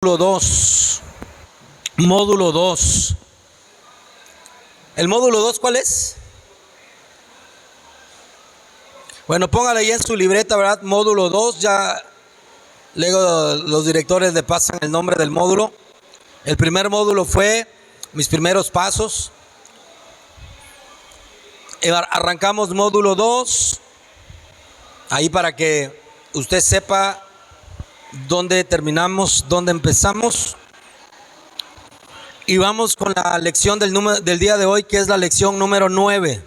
módulo 2. Módulo 2. ¿El módulo 2 cuál es? Bueno, póngale ahí en su libreta, ¿verdad? Módulo 2, ya luego los directores le pasan el nombre del módulo. El primer módulo fue mis primeros pasos. Arrancamos módulo 2, ahí para que usted sepa dónde terminamos, dónde empezamos. Y vamos con la lección del día de hoy, que es la lección número 9.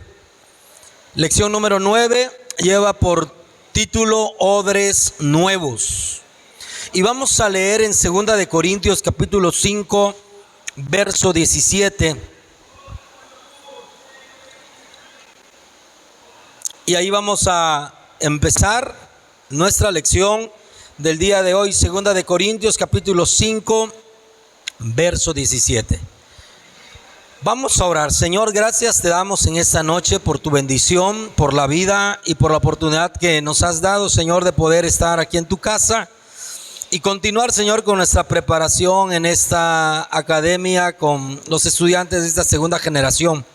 Lección número 9 lleva por título Odres Nuevos. Y vamos a leer en 2 de Corintios capítulo 5, verso 17. Y ahí vamos a empezar nuestra lección del día de hoy, 2 de Corintios capítulo 5, verso 17. Vamos a orar. Señor, gracias te damos en esta noche por tu bendición, por la vida y por la oportunidad que nos has dado, Señor, de poder estar aquí en tu casa y continuar, Señor, con nuestra preparación en esta academia con los estudiantes de esta segunda generación.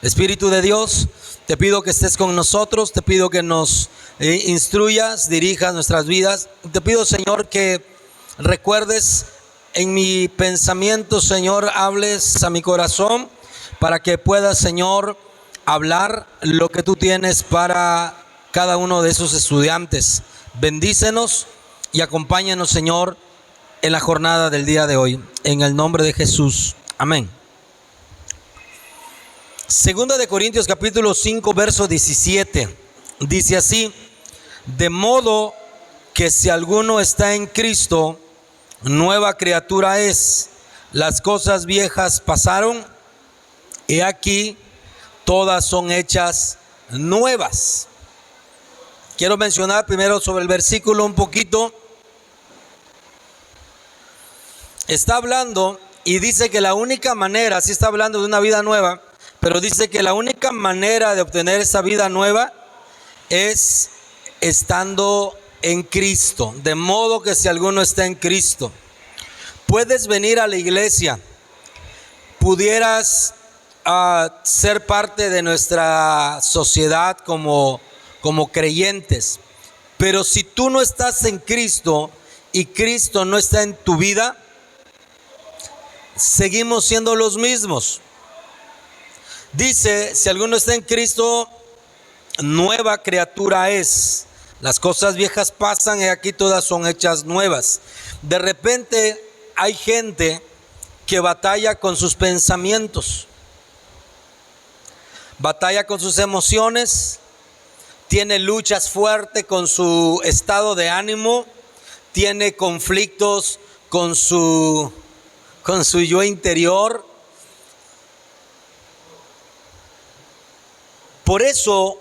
Espíritu de Dios, te pido que estés con nosotros, te pido que nos instruyas, dirijas nuestras vidas. Te pido, Señor, que recuerdes en mi pensamiento, Señor, hables a mi corazón para que puedas, Señor, hablar lo que tú tienes para cada uno de esos estudiantes. Bendícenos y acompáñanos, Señor, en la jornada del día de hoy. En el nombre de Jesús. Amén. 2 de Corintios capítulo 5, verso 17. Dice así: de modo que si alguno está en Cristo, nueva criatura es. Las cosas viejas pasaron, he aquí, todas son hechas nuevas. Quiero mencionar primero sobre el versículo un poquito. Está hablando y dice que la única manera, sí está hablando de una vida nueva, pero dice que la única manera de obtener esa vida nueva es estando en Cristo. De modo que si alguno está en Cristo, puedes venir a la iglesia, pudieras ser parte de nuestra sociedad como creyentes, pero si tú no estás en Cristo y Cristo no está en tu vida, seguimos siendo los mismos. Dice, si alguno está en Cristo, nueva criatura es. Las cosas viejas pasan y aquí todas son hechas nuevas. De repente hay gente que batalla con sus pensamientos, batalla con sus emociones, tiene luchas fuertes con su estado de ánimo, tiene conflictos con su yo interior. Por eso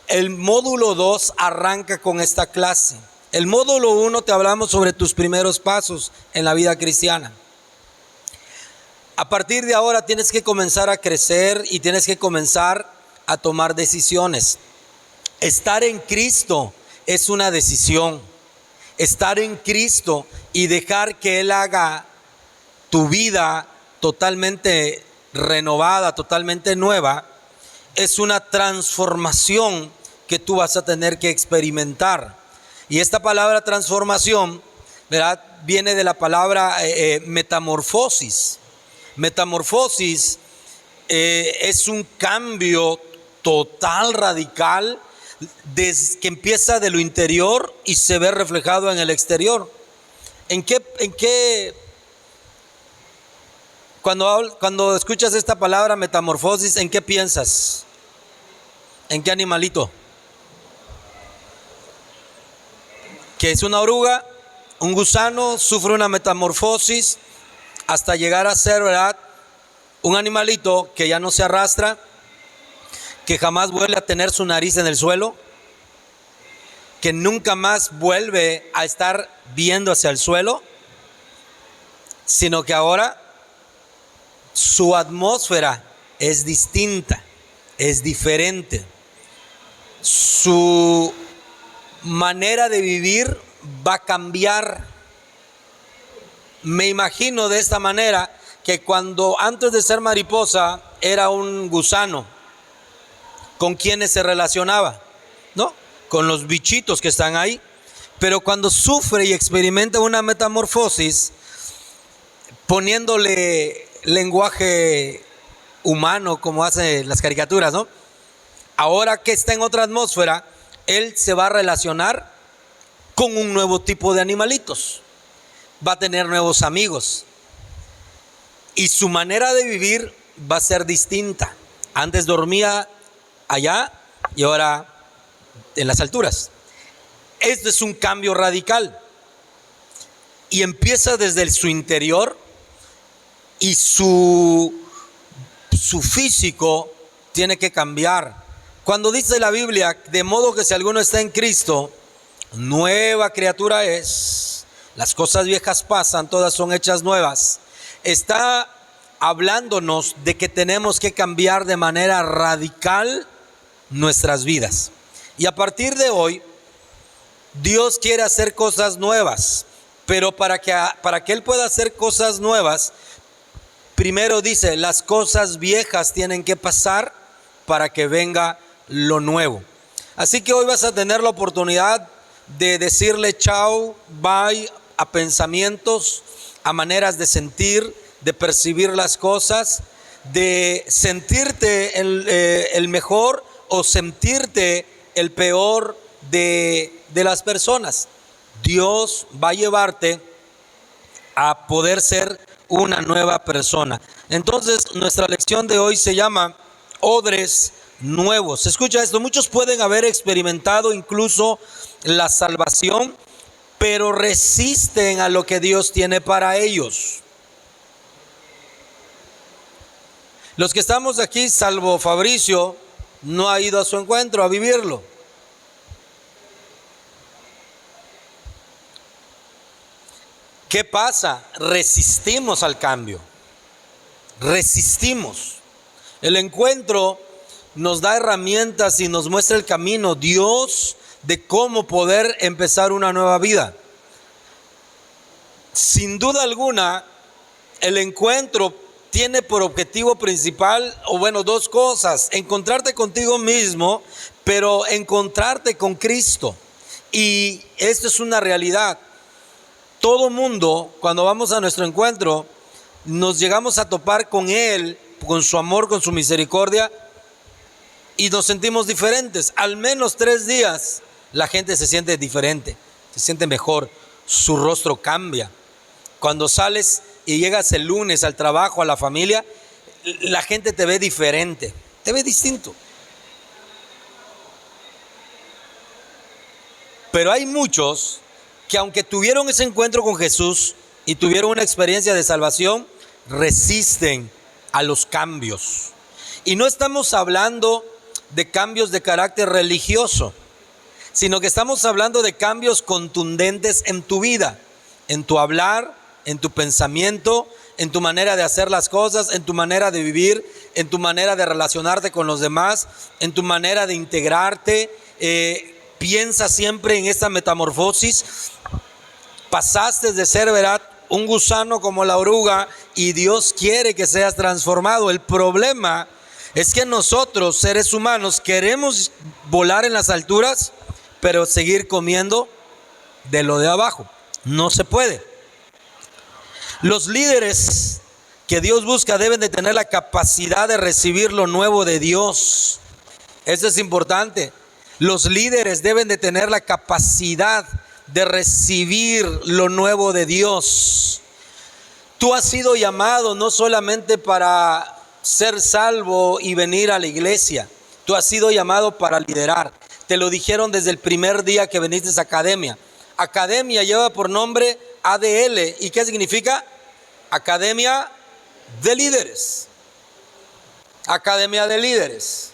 el módulo 2 arranca con esta clase. El módulo 1 te hablamos sobre tus primeros pasos en la vida cristiana. A partir de ahora tienes que comenzar a crecer y tienes que comenzar a tomar decisiones. Estar en Cristo es una decisión. Estar en Cristo y dejar que Él haga tu vida totalmente renovada, totalmente nueva, es una transformación que tú vas a tener que experimentar. Y esta palabra transformación, ¿verdad?, viene de la palabra metamorfosis. Metamorfosis es un cambio total, radical, que empieza de lo interior y se ve reflejado en el exterior. ¿En qué? Cuando escuchas esta palabra metamorfosis, ¿en qué piensas? ¿En qué animalito? Que es una oruga, un gusano, sufre una metamorfosis hasta llegar a ser, ¿verdad?, un animalito que ya no se arrastra, que jamás vuelve a tener su nariz en el suelo, que nunca más vuelve a estar viendo hacia el suelo, sino que ahora su atmósfera es distinta, es diferente. Su manera de vivir va a cambiar. Me imagino de esta manera que cuando antes de ser mariposa era un gusano, ¿con quienes se relacionaba? ¿No? Con los bichitos que están ahí. Pero cuando sufre y experimenta una metamorfosis, poniéndole lenguaje humano como hacen las caricaturas, ¿no? Ahora que está en otra atmósfera, él se va a relacionar con un nuevo tipo de animalitos. Va a tener nuevos amigos. Y su manera de vivir va a ser distinta. Antes dormía allá y ahora en las alturas. Esto es un cambio radical. Y empieza desde su interior y su físico tiene que cambiar. Cuando dice la Biblia, de modo que si alguno está en Cristo, nueva criatura es. Las cosas viejas pasan, todas son hechas nuevas. Está hablándonos de que tenemos que cambiar de manera radical nuestras vidas. Y a partir de hoy, Dios quiere hacer cosas nuevas, pero para que Él pueda hacer cosas nuevas, primero dice, las cosas viejas tienen que pasar para que venga lo nuevo. Así que hoy vas a tener la oportunidad de decirle chao, bye a pensamientos, a maneras de sentir, de percibir las cosas, de sentirte el mejor o sentirte el peor de las personas. Dios va a llevarte a poder ser una nueva persona. Entonces, nuestra lección de hoy se llama odres nuevos. Escucha esto, muchos pueden haber experimentado incluso la salvación, pero resisten a lo que Dios tiene para ellos. Los que estamos aquí, salvo Fabricio, no ha ido a su encuentro a vivirlo. ¿Qué pasa? Resistimos al cambio. Resistimos. El encuentro nos da herramientas y nos muestra el camino, Dios, de cómo poder empezar una nueva vida. Sin duda alguna, el encuentro tiene por objetivo principal, dos cosas: encontrarte contigo mismo, pero encontrarte con Cristo. Y esto es una realidad. Todo mundo, cuando vamos a nuestro encuentro, nos llegamos a topar con Él, con su amor, con su misericordia, y nos sentimos diferentes. Al menos 3 días la gente se siente diferente, se siente mejor, su rostro cambia. Cuando sales y llegas el lunes al trabajo, a la familia, la gente te ve diferente, te ve distinto. Pero hay muchos que, aunque tuvieron ese encuentro con Jesús y tuvieron una experiencia de salvación, resisten a los cambios. Y no estamos hablando de cambios de carácter religioso, sino que estamos hablando de cambios contundentes en tu vida, en tu hablar, en tu pensamiento, en tu manera de hacer las cosas, en tu manera de vivir, en tu manera de relacionarte con los demás, en tu manera de integrarte. Piensa siempre en esta metamorfosis. Pasaste de ser, ¿verdad?, un gusano como la oruga, y Dios quiere que seas transformado. El problema es que nosotros, seres humanos, queremos volar en las alturas, pero seguir comiendo de lo de abajo. No se puede. Los líderes que Dios busca deben de tener la capacidad de recibir lo nuevo de Dios. Eso es importante. Los líderes deben de tener la capacidad de recibir lo nuevo de Dios. Tú has sido llamado no solamente para ser salvo y venir a la iglesia. Tú has sido llamado para liderar. Te lo dijeron desde el primer día que viniste a Academia. Academia lleva por nombre ADL. ¿Y qué significa? Academia de Líderes. Academia de Líderes.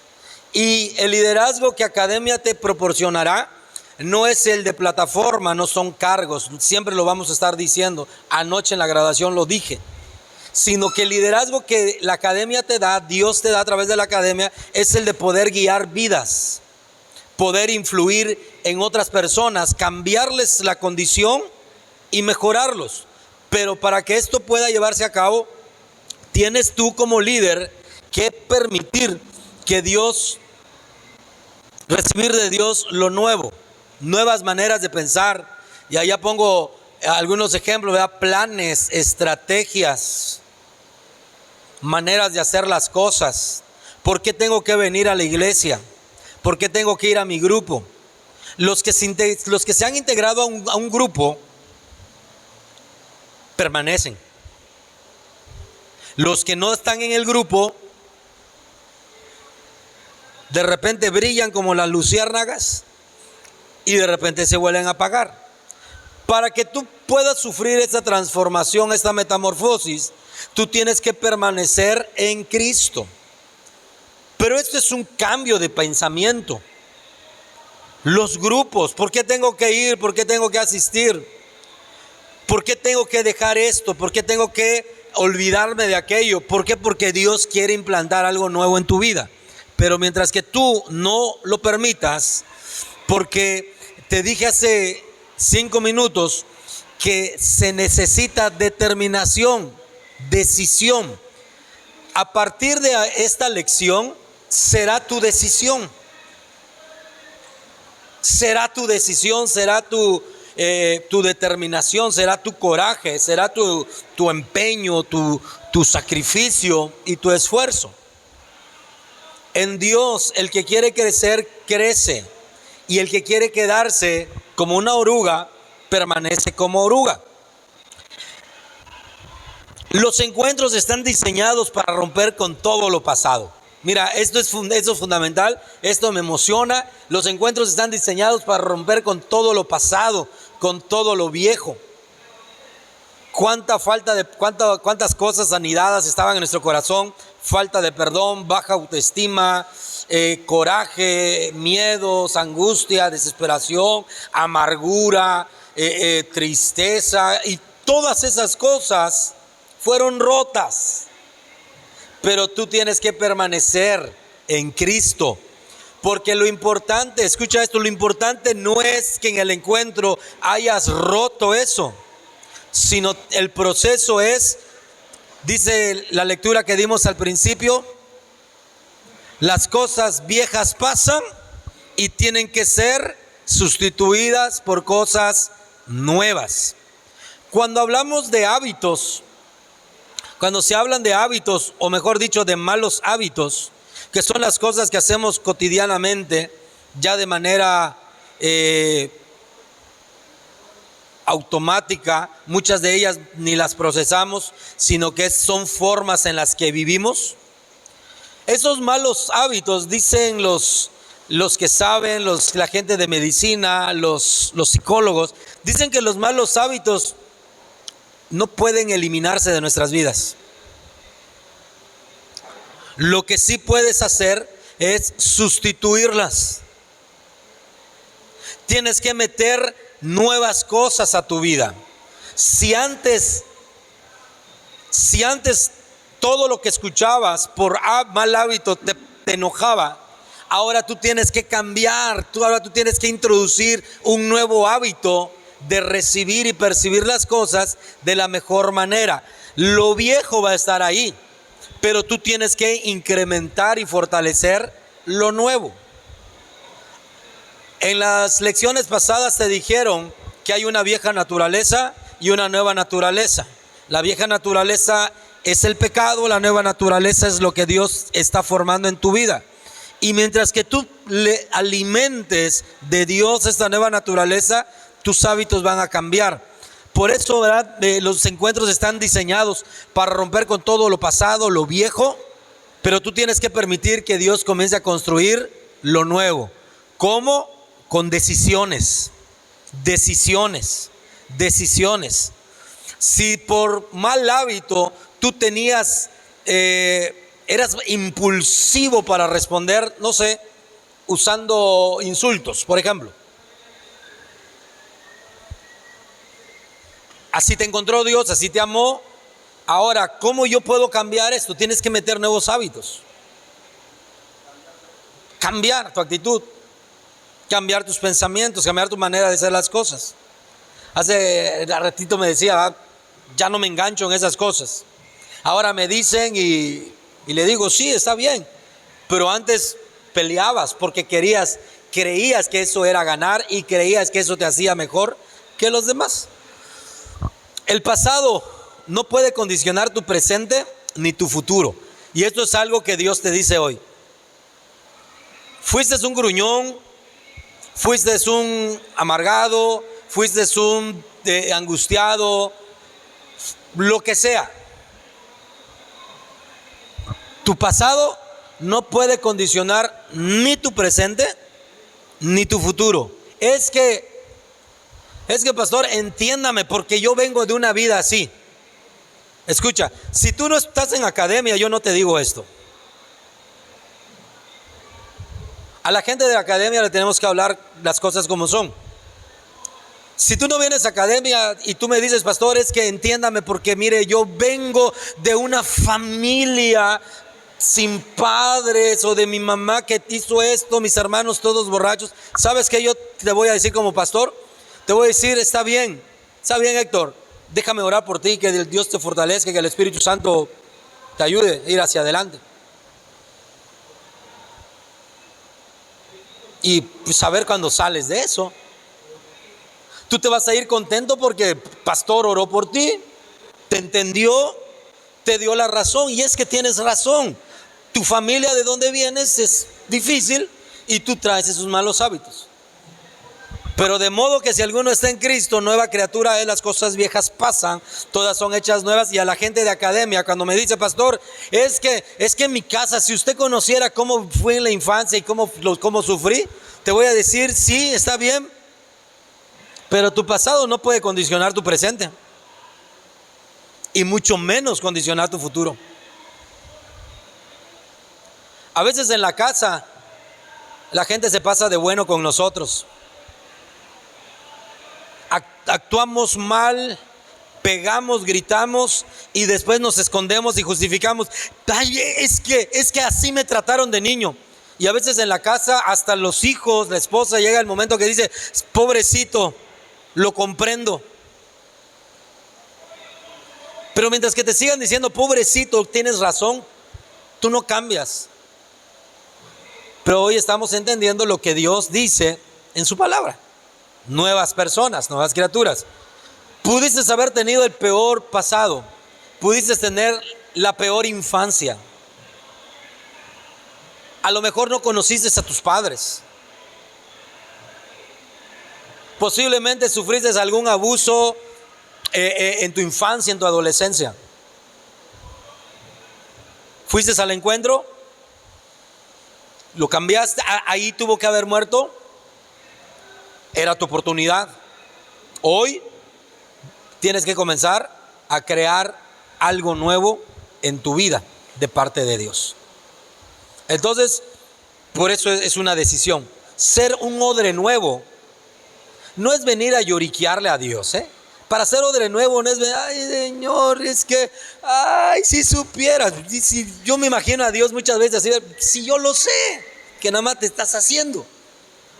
Y el liderazgo que Academia te proporcionará no es el de plataforma, no son cargos. Siempre lo vamos a estar diciendo. Anoche en la graduación lo dije. Sino que el liderazgo que la Academia te da, Dios te da a través de la Academia, es el de poder guiar vidas, poder influir en otras personas, cambiarles la condición y mejorarlos. Pero para que esto pueda llevarse a cabo, tienes tú como líder que permitir que Dios, recibir de Dios lo nuevo, nuevas maneras de pensar. Y allá pongo algunos ejemplos, ¿verdad? Planes, estrategias, maneras de hacer las cosas. ¿Por qué tengo que venir a la iglesia? ¿Por qué tengo que ir a mi grupo? Los que se han integrado a un grupo permanecen. Los que no están en el grupo, de repente brillan como las luciérnagas y de repente se vuelven a apagar. Para que tú puedas sufrir esta transformación, esta metamorfosis, tú tienes que permanecer en Cristo. Pero esto es un cambio de pensamiento. Los grupos, ¿por qué tengo que ir? ¿Por qué tengo que asistir? ¿Por qué tengo que dejar esto? ¿Por qué tengo que olvidarme de aquello? ¿Por qué? Porque Dios quiere implantar algo nuevo en tu vida. Pero mientras que tú no lo permitas, porque te dije hace 5 minutos que se necesita determinación, decisión. A partir de esta lección será tu decisión. Será tu decisión, será tu determinación, será tu coraje, será tu empeño, tu sacrificio y tu esfuerzo. En Dios, el que quiere crecer, crece. Y el que quiere quedarse como una oruga, permanece como oruga. Los encuentros están diseñados para romper con todo lo pasado. Mira, esto es fundamental, esto me emociona. Los encuentros están diseñados para romper con todo lo pasado, con todo lo viejo. Cuántas cosas anidadas estaban en nuestro corazón: falta de perdón, baja autoestima, coraje, miedos, angustia, desesperación, amargura, tristeza, y todas esas cosas fueron rotas. Pero tú tienes que permanecer en Cristo, porque lo importante, escucha esto, lo importante no es que en el encuentro hayas roto eso, sino el proceso es, dice la lectura que dimos al principio, las cosas viejas pasan y tienen que ser sustituidas por cosas nuevas. Cuando hablamos de hábitos, cuando se hablan de hábitos, o mejor dicho, de malos hábitos, que son las cosas que hacemos cotidianamente, ya de manera automática, muchas de ellas ni las procesamos, sino que son formas en las que vivimos. Esos malos hábitos, dicen los que saben, la gente de medicina, los psicólogos, dicen que los malos hábitos no pueden eliminarse de nuestras vidas. Lo que sí puedes hacer es sustituirlas. Tienes que meter nuevas cosas a tu vida. Si antes todo lo que escuchabas por mal hábito te enojaba, ahora tú tienes que cambiar. Ahora tú tienes que introducir un nuevo hábito de recibir y percibir las cosas de la mejor manera. Lo viejo va a estar ahí, pero tú tienes que incrementar y fortalecer lo nuevo. En las lecciones pasadas te dijeron que hay una vieja naturaleza y una nueva naturaleza. La vieja naturaleza es el pecado, la nueva naturaleza es lo que Dios está formando en tu vida. Y mientras que tú le alimentes de Dios esta nueva naturaleza, tus hábitos van a cambiar. Por eso, ¿verdad? Los encuentros están diseñados para romper con todo lo pasado, lo viejo, pero tú tienes que permitir que Dios comience a construir lo nuevo. ¿Cómo? Con decisiones. Si por mal hábito tú eras impulsivo para responder, no sé, usando insultos, por ejemplo. Así te encontró Dios, así te amó. Ahora, ¿cómo yo puedo cambiar esto? Tienes que meter nuevos hábitos. Cambiar tu actitud, cambiar tus pensamientos, cambiar tu manera de hacer las cosas. Hace ratito me decía, ya no me engancho en esas cosas. Ahora me dicen y le digo, sí, está bien, pero antes peleabas porque creías que eso era ganar y creías que eso te hacía mejor que los demás. El pasado no puede condicionar tu presente ni tu futuro. Y esto es algo que Dios te dice hoy. Fuiste un gruñón, fuiste un amargado, fuiste un angustiado, lo que sea. Tu pasado no puede condicionar ni tu presente ni tu futuro. Es que pastor, entiéndame, porque yo vengo de una vida así. Escucha, si tú no estás en academia, yo no te digo esto. A la gente de la academia le tenemos que hablar las cosas como son. Si tú no vienes a academia y tú me dices, pastor, es que entiéndame, porque mire, yo vengo de una familia sin padres, o de mi mamá que hizo esto, mis hermanos todos borrachos. ¿Sabes qué yo te voy a decir como pastor? Te voy a decir, está bien Héctor, déjame orar por ti, que Dios te fortalezca, que el Espíritu Santo te ayude a ir hacia adelante. Y saber cuando sales de eso, tú te vas a ir contento porque el pastor oró por ti, te entendió, te dio la razón. Y es que tienes razón. Tu familia de donde vienes es difícil y tú traes esos malos hábitos. Pero de modo que si alguno está en Cristo, nueva criatura es, las cosas viejas pasan, todas son hechas nuevas. Y a la gente de academia, cuando me dice, pastor, es que en mi casa, si usted conociera cómo fue en la infancia y cómo sufrí, te voy a decir, sí, está bien, pero tu pasado no puede condicionar tu presente, y mucho menos condicionar tu futuro. A veces en la casa la gente se pasa de bueno con nosotros. Actuamos mal, pegamos, gritamos y después nos escondemos y justificamos. Ay, es que así me trataron de niño. Y a veces en la casa, hasta los hijos, la esposa, llega el momento que dice, pobrecito, lo comprendo. Pero mientras que te sigan diciendo, pobrecito, tienes razón, tú no cambias. Pero hoy estamos entendiendo lo que Dios dice en su palabra. Nuevas personas, nuevas criaturas. Pudiste haber tenido el peor pasado, pudiste tener la peor infancia. A lo mejor no conociste a tus padres. Posiblemente sufriste algún abuso en tu infancia, en tu adolescencia. Fuiste al encuentro, lo cambiaste, ahí tuvo que haber muerto. Era tu oportunidad. Hoy tienes que comenzar a crear algo nuevo en tu vida de parte de Dios. Entonces, por eso es una decisión. Ser un odre nuevo no es venir a lloriquearle a Dios, Para ser odre nuevo no es venir, ay Señor, es que, ay, si supieras. Si yo me imagino a Dios muchas veces así, si yo lo sé, que nada más te estás haciendo.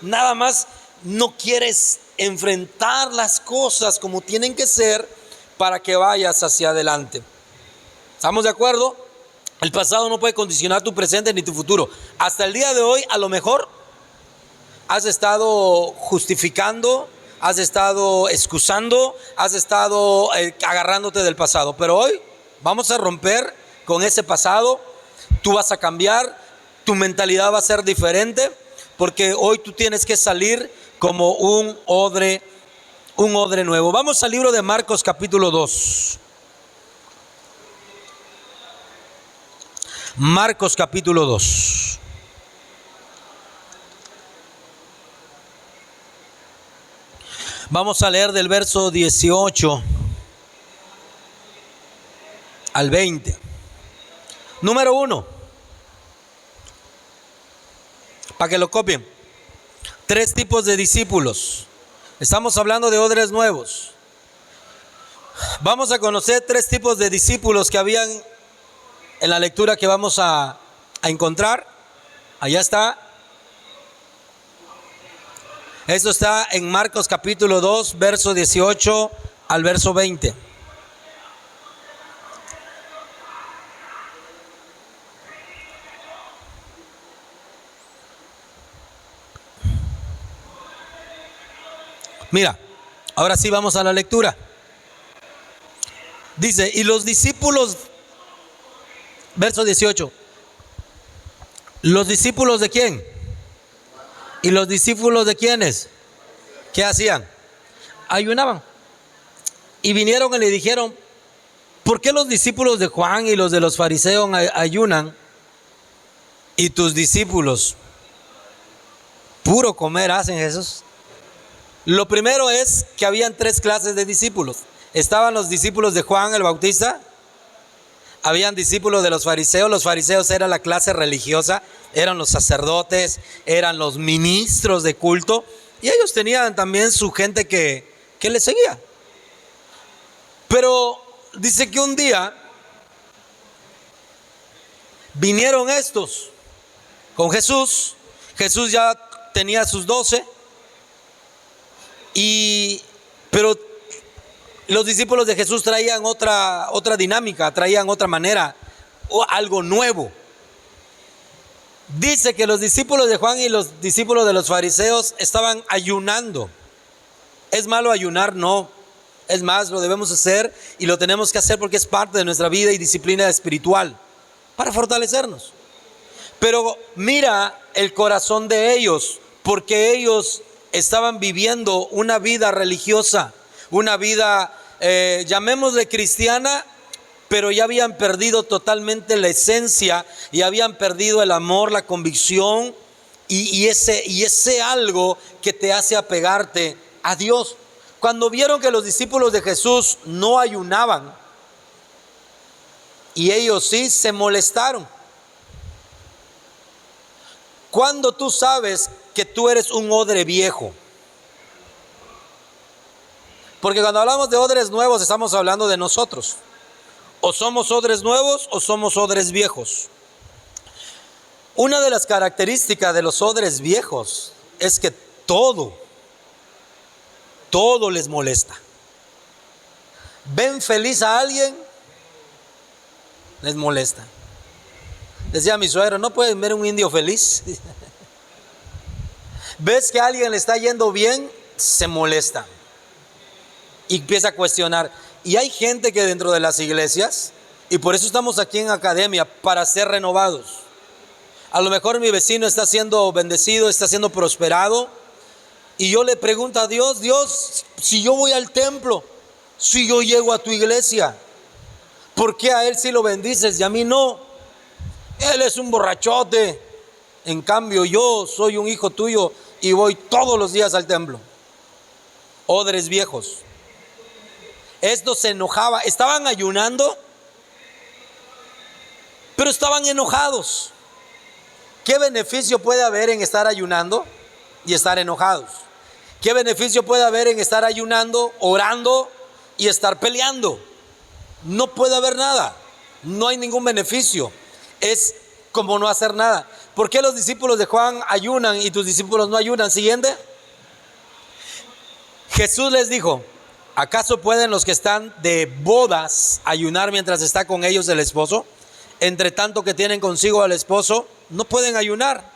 Nada más no quieres enfrentar las cosas como tienen que ser para que vayas hacia adelante. ¿Estamos de acuerdo? El pasado no puede condicionar tu presente ni tu futuro. Hasta el día de hoy, a lo mejor has estado justificando, has estado excusando, has estado agarrándote del pasado. Pero hoy vamos a romper con ese pasado. Tú vas a cambiar, tu mentalidad va a ser diferente, porque hoy tú tienes que salir como un odre nuevo. Vamos al libro de Marcos capítulo 2. Marcos capítulo 2. Vamos a leer del verso 18 al 20. Número 1. Para que lo copien. 3 tipos de discípulos. Estamos hablando de odres nuevos. Vamos a conocer 3 tipos de discípulos que habían en la lectura que vamos a encontrar. Allá está. Esto está en Marcos capítulo 2, verso 18 al verso 20. Mira, ahora sí vamos a la lectura. Dice, y los discípulos, verso 18, ¿los discípulos de quién? ¿Y los discípulos de quiénes? ¿Qué hacían? Ayunaban. Y vinieron y le dijeron, ¿por qué los discípulos de Juan y los de los fariseos ayunan y tus discípulos puro comer hacen, Jesús? Lo primero es que habían tres clases de discípulos. Estaban los discípulos de Juan el Bautista, habían discípulos de los fariseos. Los fariseos eran la clase religiosa, eran los sacerdotes, eran los ministros de culto, y ellos tenían también su gente que les seguía. Pero dice que un día vinieron estos con Jesús. Jesús ya tenía sus 12, pero los discípulos de Jesús traían otra dinámica, traían otra manera, o algo nuevo. Dice que los discípulos de Juan y los discípulos de los fariseos estaban ayunando. ¿Es malo ayunar? No. Es más, lo debemos hacer y lo tenemos que hacer porque es parte de nuestra vida y disciplina espiritual para fortalecernos. Pero mira el corazón de ellos, porque ellos estaban viviendo una vida religiosa, una vida, llamémosle cristiana, pero ya habían perdido totalmente la esencia y habían perdido el amor, la convicción y ese algo que te hace apegarte a Dios. Cuando vieron que los discípulos de Jesús no ayunaban y ellos sí, se molestaron. Cuando tú sabes que tú eres un odre viejo, porque cuando hablamos de odres nuevos estamos hablando de nosotros. O somos odres nuevos o somos odres viejos. Una de las características de los odres viejos es que todo les molesta. Ven feliz a alguien, les molesta. Decía mi suegro, no pueden ver un indio feliz. Ves que a alguien le está yendo bien, se molesta y empieza a cuestionar. Y hay gente que dentro de las iglesias, y por eso estamos aquí en Academia, para ser renovados. A lo mejor mi vecino está siendo bendecido, está siendo prosperado, y yo le pregunto a Dios, Dios, si yo voy al templo, si yo llego a tu iglesia, ¿por qué a él sí lo bendices y a mí no? Él es un borrachote, en cambio yo soy un hijo tuyo y voy todos los días al templo. Odres viejos. Estos se enojaban, estaban ayunando, pero estaban enojados. ¿Qué beneficio puede haber en estar ayunando y estar enojados? ¿Qué beneficio puede haber en estar ayunando, orando y estar peleando? No puede haber nada, no hay ningún beneficio. Es como no hacer nada. ¿Por qué los discípulos de Juan ayunan y tus discípulos no ayunan? Siguiente. Jesús les dijo, ¿acaso pueden los que están de bodas ayunar mientras está con ellos el esposo? Entre tanto que tienen consigo al esposo, no pueden ayunar.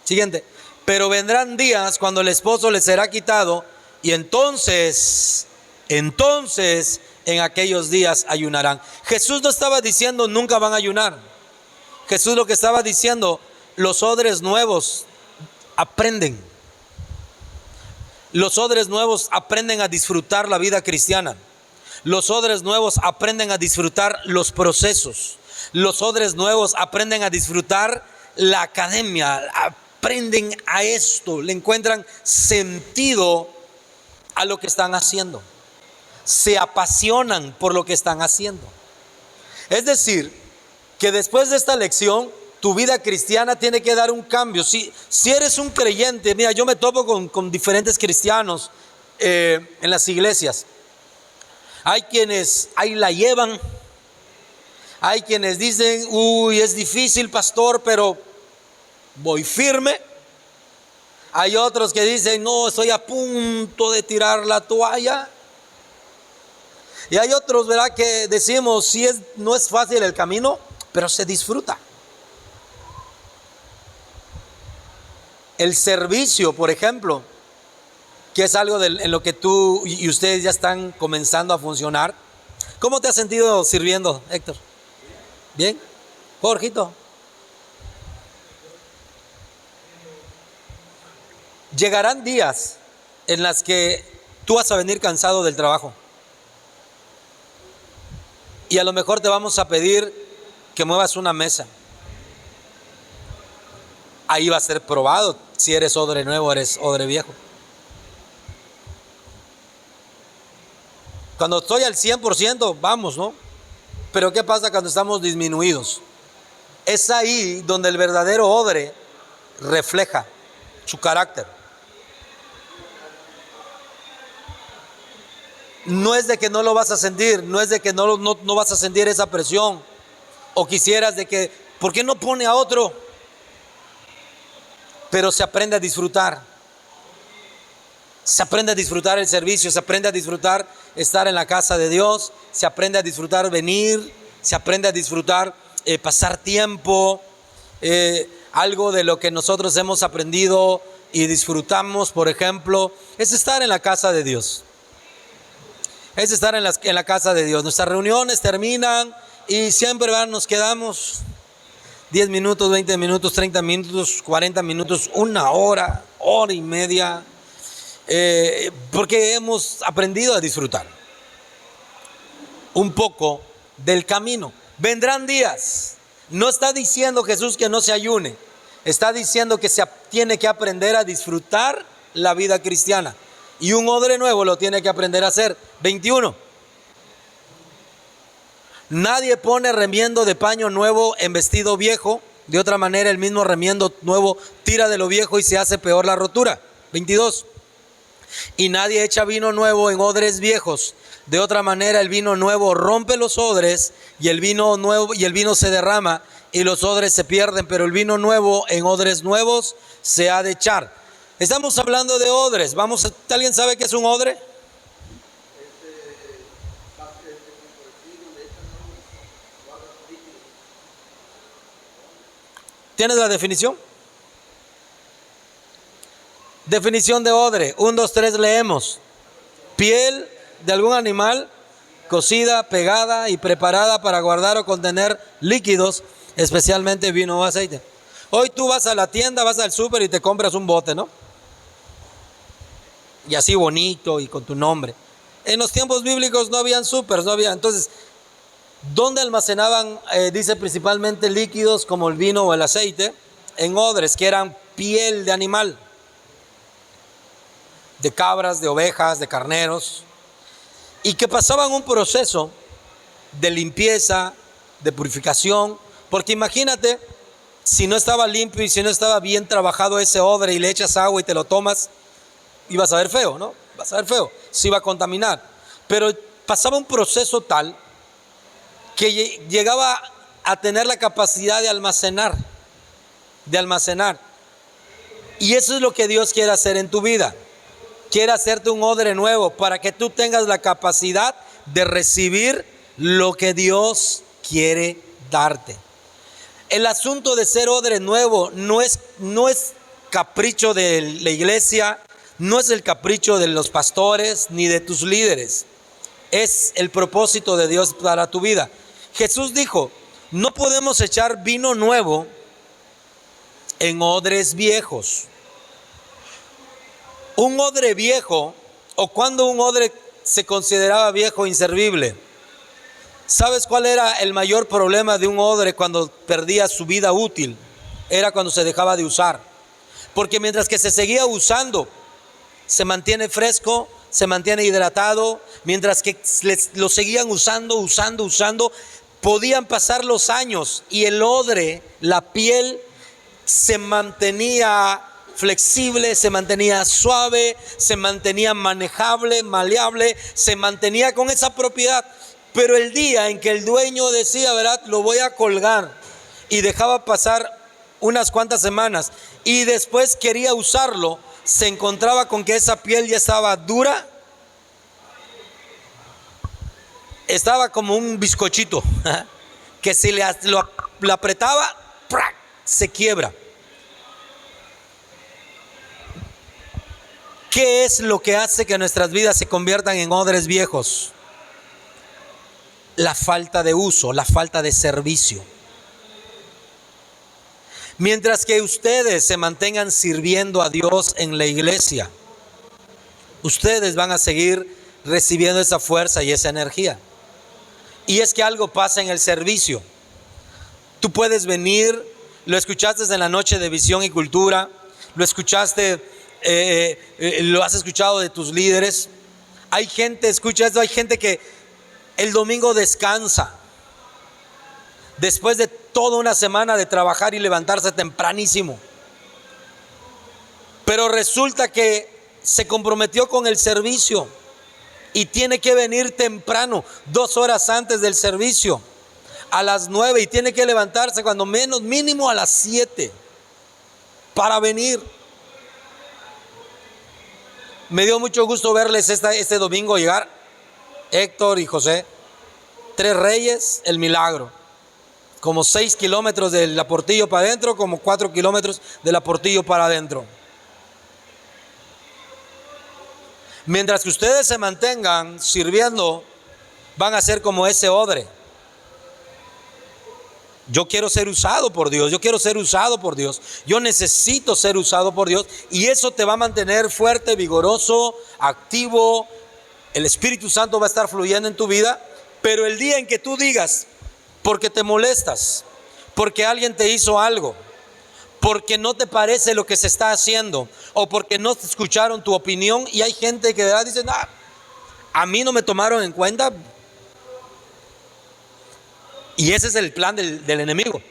Siguiente. Pero vendrán días cuando el esposo les será quitado y entonces en aquellos días ayunarán. Jesús no estaba diciendo nunca van a ayunar. Jesús lo que estaba diciendo, los odres nuevos aprenden. Los odres nuevos aprenden a disfrutar la vida cristiana. Los odres nuevos aprenden a disfrutar los procesos. Los odres nuevos aprenden a disfrutar la academia. Aprenden a esto. Le encuentran sentido a lo que están haciendo. Se apasionan por lo que están haciendo. Es decir, que después de esta lección, tu vida cristiana tiene que dar un cambio. Si eres un creyente, mira, yo me topo con diferentes cristianos en las iglesias. Hay quienes ahí la llevan. Hay quienes dicen, uy, es difícil, pastor, pero voy firme. Hay otros que dicen, no, estoy a punto de tirar la toalla. Y hay otros, ¿verdad?, que decimos, no es fácil el camino, pero se disfruta. El servicio, por ejemplo, que es algo en lo que tú y ustedes ya están comenzando a funcionar. ¿Cómo te has sentido sirviendo, Héctor? ¿Bien? Jorgito. Llegarán días en las que tú vas a venir cansado del trabajo. Y a lo mejor te vamos a pedir que muevas una mesa. Ahí va a ser probado si eres odre nuevo o eres odre viejo. Cuando estoy al 100%, vamos, ¿no? Pero ¿qué pasa cuando estamos disminuidos? Es ahí donde el verdadero odre refleja su carácter. No es de que no lo vas a sentir, no es de que no vas a sentir esa presión. O quisieras de que, ¿por qué no pone a otro? Pero se aprende a disfrutar. Se aprende a disfrutar el servicio, se aprende a disfrutar estar en la casa de Dios, se aprende a disfrutar venir, se aprende a disfrutar pasar tiempo. Algo de lo que nosotros hemos aprendido y disfrutamos, por ejemplo, es estar en la casa de Dios. Es estar en la casa de Dios. Nuestras reuniones terminan y siempre nos quedamos 10 minutos, 20 minutos, 30 minutos, 40 minutos, una hora, hora y media, porque hemos aprendido a disfrutar un poco del camino. Vendrán días. No está diciendo Jesús que no se ayune. Está diciendo que se tiene que aprender a disfrutar la vida cristiana. Y un odre nuevo lo tiene que aprender a hacer. 21. Nadie pone remiendo de paño nuevo en vestido viejo. De otra manera, el mismo remiendo nuevo tira de lo viejo y se hace peor la rotura. 22. Y nadie echa vino nuevo en odres viejos. De otra manera, el vino nuevo rompe los odres y el vino se derrama y los odres se pierden. Pero el vino nuevo en odres nuevos se ha de echar. Estamos hablando de odres. ¿Alguien sabe qué es un odre? ¿Tienes la definición? Definición de odre. 1, 2, 3, leemos. Piel de algún animal cocida, pegada y preparada para guardar o contener líquidos, especialmente vino o aceite. Hoy tú vas a la tienda, vas al súper y te compras un bote, ¿no? Y así bonito y con tu nombre. En los tiempos bíblicos no habían súpers, no había. Entonces, ¿dónde almacenaban? Dice principalmente líquidos como el vino o el aceite, en odres que eran piel de animal, de cabras, de ovejas, de carneros, y que pasaban un proceso de limpieza, de purificación, porque imagínate, si no estaba limpio y si no estaba bien trabajado ese odre y le echas agua y te lo tomas, ibas a ver feo, ¿no? Vas a ver feo, se iba a contaminar. Pero pasaba un proceso tal que llegaba a tener la capacidad de almacenar. Y eso es lo que Dios quiere hacer en tu vida. Quiere hacerte un odre nuevo para que tú tengas la capacidad de recibir lo que Dios quiere darte. El asunto de ser odre nuevo no es capricho de la iglesia, no es el capricho de los pastores ni de tus líderes. Es el propósito de Dios para tu vida. Jesús dijo, no podemos echar vino nuevo en odres viejos. Un odre viejo, o cuando un odre se consideraba viejo o inservible. ¿Sabes cuál era el mayor problema de un odre cuando perdía su vida útil? Era cuando se dejaba de usar. Porque mientras que se seguía usando, se mantiene fresco, se mantiene hidratado. Mientras que lo seguían usando, podían pasar los años y el odre, la piel, se mantenía flexible, se mantenía suave, se mantenía manejable, maleable, se mantenía con esa propiedad. Pero el día en que el dueño decía, ¿verdad?, lo voy a colgar, y dejaba pasar unas cuantas semanas y después quería usarlo, se encontraba con que esa piel ya estaba dura, estaba como un bizcochito que si lo apretaba, se quiebra. ¿Qué es lo que hace que nuestras vidas se conviertan en odres viejos? La falta de uso, la falta de servicio. Mientras que ustedes se mantengan sirviendo a Dios en la iglesia, ustedes van a seguir recibiendo esa fuerza y esa energía. Y es que algo pasa en el servicio. Tú puedes venir, lo escuchaste en la noche de visión y cultura, lo escuchaste, lo has escuchado de tus líderes. Hay gente, escucha esto, hay gente que el domingo descansa después de toda una semana de trabajar y levantarse tempranísimo. Pero resulta que se comprometió con el servicio y tiene que venir temprano, 2 horas antes del servicio, a las 9, y tiene que levantarse cuando menos, mínimo a las 7 para venir. Me dio mucho gusto verles este domingo llegar, Héctor y José, 3 Reyes, El Milagro, como 6 kilómetros de la Portillo para adentro, como 4 kilómetros de la Portillo para adentro. Mientras que ustedes se mantengan sirviendo, van a ser como ese odre. Yo quiero ser usado por Dios, yo quiero ser usado por Dios, yo necesito ser usado por Dios, y eso te va a mantener fuerte, vigoroso, activo. El Espíritu Santo va a estar fluyendo en tu vida. Pero el día en que tú digas, porque te molestas, porque alguien te hizo algo, porque no te parece lo que se está haciendo, o porque no te escucharon tu opinión, y hay gente que de verdad dice, a mí no me tomaron en cuenta. Y ese es el plan del enemigo.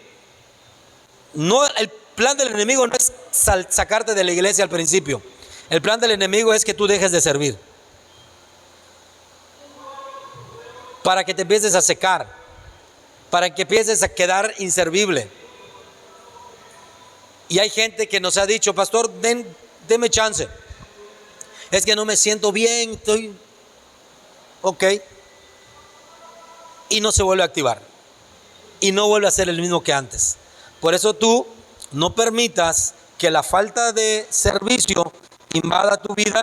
No, el plan del enemigo no es sacarte de la iglesia al principio. El plan del enemigo es que tú dejes de servir, para que te empieces a secar, para que empieces a quedar inservible. Y hay gente que nos ha dicho, pastor, deme chance, es que no me siento bien, estoy ok, y no se vuelve a activar, y no vuelve a ser el mismo que antes. Por eso tú no permitas que la falta de servicio invada tu vida,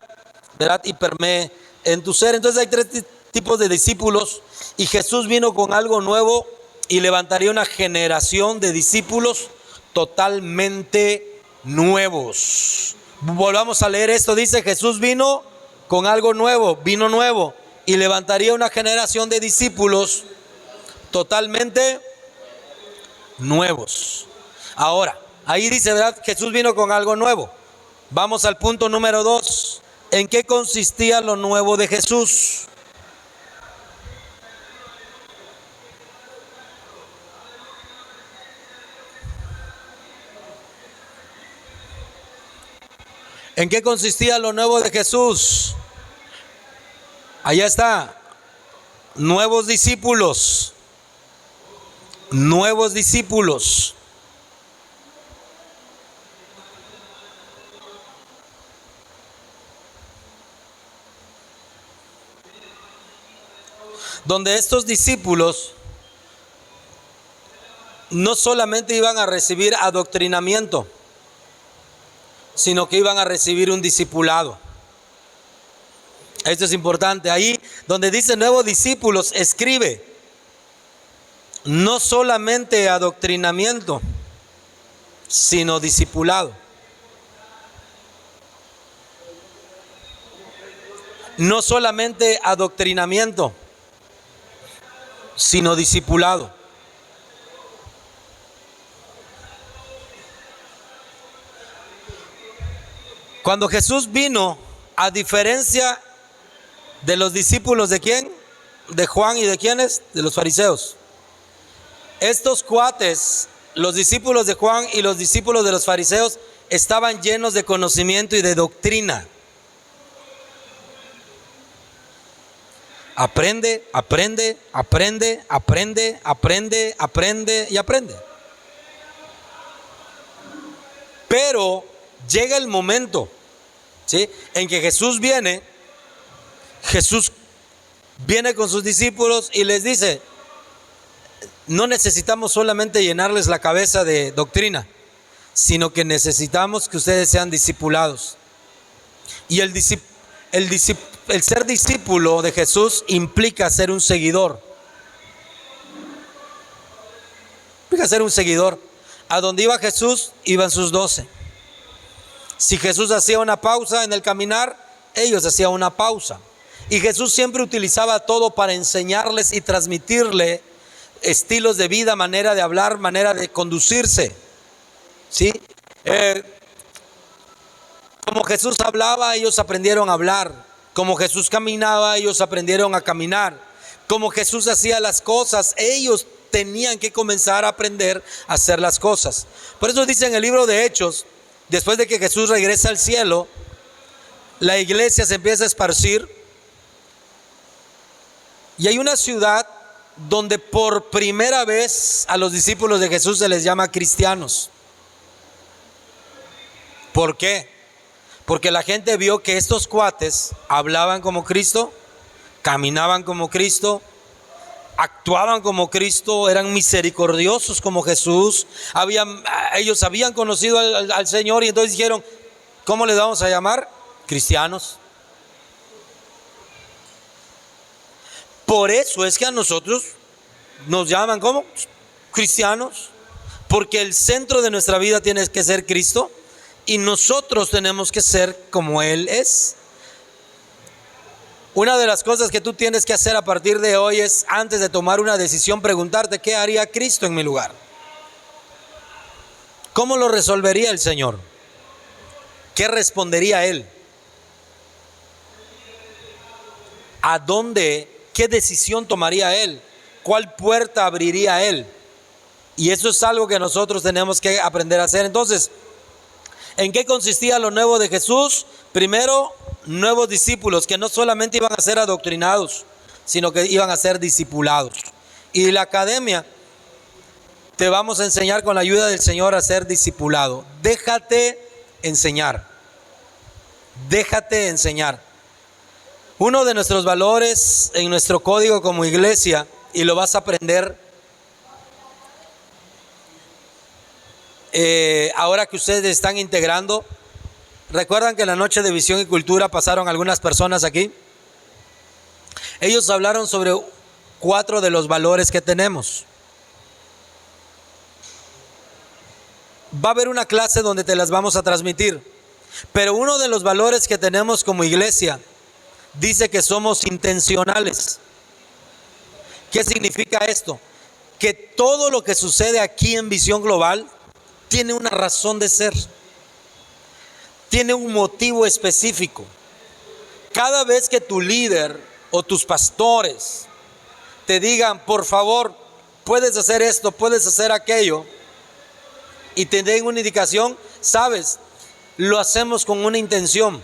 ¿verdad?, y permee en tu ser. Entonces hay 3 tipos de discípulos, y Jesús vino con algo nuevo y levantaría una generación de discípulos totalmente nuevos. Volvamos a leer esto. Dice, Jesús vino con algo nuevo, vino nuevo, y levantaría una generación de discípulos totalmente nuevos. Ahora, ahí dice, ¿verdad?, Jesús vino con algo nuevo. Vamos al punto número 2. ¿En qué consistía lo nuevo de Jesús? ¿En qué consistía lo nuevo de Jesús? Allá está. Nuevos discípulos. Nuevos discípulos. Donde estos discípulos no solamente iban a recibir adoctrinamiento, sino que iban a recibir un discipulado. Esto es importante. Ahí donde dice nuevos discípulos, escribe, no solamente adoctrinamiento, sino discipulado. No solamente adoctrinamiento, sino discipulado. Cuando Jesús vino, a diferencia de los discípulos de ¿quién? De Juan, y de quiénes, de los fariseos. Estos cuates, los discípulos de Juan y los discípulos de los fariseos, estaban llenos de conocimiento y de doctrina. Aprende, aprende, aprende, aprende, aprende, aprende y aprende. Pero llega el momento, ¿sí?, en que Jesús viene con sus discípulos y les dice, no necesitamos solamente llenarles la cabeza de doctrina, sino que necesitamos que ustedes sean discipulados. Y el ser discípulo de Jesús implica ser un seguidor. Implica ser un seguidor. A donde iba Jesús, iban sus 12. Si Jesús hacía una pausa en el caminar, ellos hacían una pausa. Y Jesús siempre utilizaba todo para enseñarles y transmitirle estilos de vida, manera de hablar, manera de conducirse. ¿Sí? Como Jesús hablaba, ellos aprendieron a hablar. Como Jesús caminaba, ellos aprendieron a caminar. Como Jesús hacía las cosas, ellos tenían que comenzar a aprender a hacer las cosas. Por eso dice en el libro de Hechos, después de que Jesús regresa al cielo, la iglesia se empieza a esparcir. Y hay una ciudad donde por primera vez a los discípulos de Jesús se les llama cristianos. ¿Por qué? Porque la gente vio que estos cuates hablaban como Cristo, caminaban como Cristo, actuaban como Cristo, eran misericordiosos como Jesús. Ellos habían conocido al Señor y entonces dijeron, ¿cómo les vamos a llamar? Cristianos. Por eso es que a nosotros nos llaman ¿cómo? Cristianos, porque el centro de nuestra vida tiene que ser Cristo y nosotros tenemos que ser como Él es. Una de las cosas que tú tienes que hacer a partir de hoy es, antes de tomar una decisión, preguntarte ¿qué haría Cristo en mi lugar? ¿Cómo lo resolvería el Señor? ¿Qué respondería Él? ¿A dónde? ¿Qué decisión tomaría Él? ¿Cuál puerta abriría Él? Y eso es algo que nosotros tenemos que aprender a hacer. Entonces, ¿en qué consistía lo nuevo de Jesús? Primero, nuevos discípulos que no solamente iban a ser adoctrinados, sino que iban a ser discipulados. Y la academia, te vamos a enseñar con la ayuda del Señor a ser discipulado. Déjate enseñar. Déjate enseñar. Uno de nuestros valores en nuestro código como iglesia, y lo vas a aprender ahora que ustedes están integrando. ¿Recuerdan que en la noche de visión y cultura pasaron algunas personas aquí? Ellos hablaron sobre 4 de los valores que tenemos. Va a haber una clase donde te las vamos a transmitir, pero uno de los valores que tenemos como iglesia dice que somos intencionales. ¿Qué significa esto? Que todo lo que sucede aquí en Visión Global tiene una razón de ser, tiene un motivo específico. Cada vez que tu líder o tus pastores te digan, por favor, puedes hacer esto, puedes hacer aquello, y te den una indicación, sabes, lo hacemos con una intención: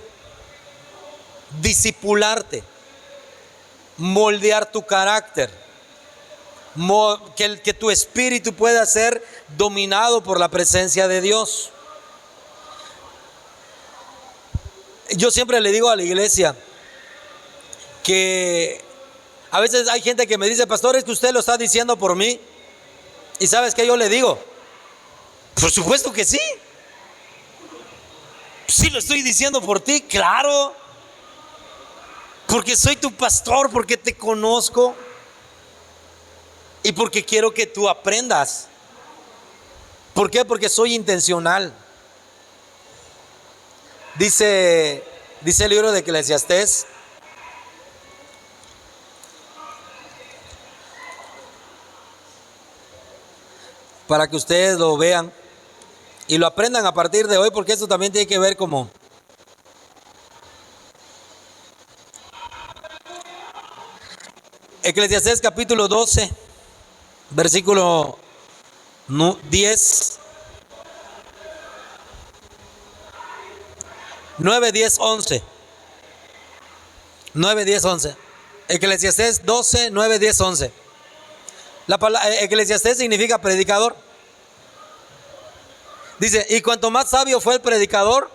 discipularte, moldear tu carácter, que tu espíritu pueda ser dominado por la presencia de Dios. Yo siempre le digo a la iglesia que a veces hay gente que me dice, pastor, es que usted lo está diciendo por mí. ¿Y sabes qué yo le digo? Por supuesto que sí. Sí lo estoy diciendo por ti, claro. Porque soy tu pastor, porque te conozco y porque quiero que tú aprendas. ¿Por qué? Porque soy intencional. Dice el libro de Eclesiastés, para que ustedes lo vean y lo aprendan a partir de hoy, porque esto también tiene que ver como Eclesiastés capítulo 12, versículo 10, 9, 10, 11. 9, 10, 11. Eclesiastés 12, 9, 10, 11. La palabra Eclesiastés significa predicador. Dice, y cuanto más sabio fue el predicador,